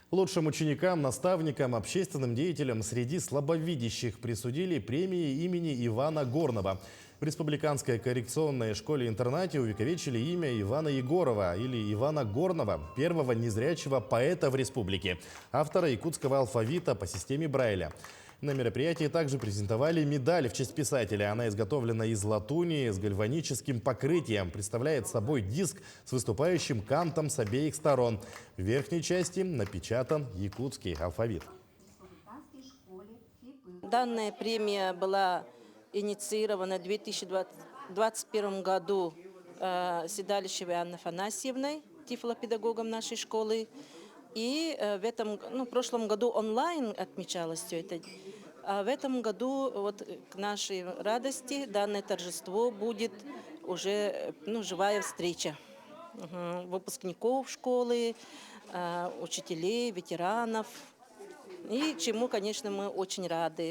Лучшим ученикам, наставникам, общественным деятелям среди слабовидящих присудили премии имени Ивана Горного. В Республиканской коррекционной школе-интернате увековечили имя Ивана Егорова или Ивана Горного, первого незрячего поэта в республике, автора якутского алфавита по системе Брайля. На мероприятии также презентовали медаль в честь писателя. Она изготовлена из латуни с гальваническим покрытием. Представляет собой диск с выступающим кантом с обеих сторон. В верхней части напечатан якутский алфавит. Данная премия была инициирована в 2021 году Седалищевой Анной Афанасьевной, тифлопедагогом нашей школы. И в прошлом году онлайн отмечалось все это. А в этом году, вот, к нашей радости, данное торжество будет уже живая встреча выпускников школы, учителей, ветеранов. И чему, конечно, мы очень рады.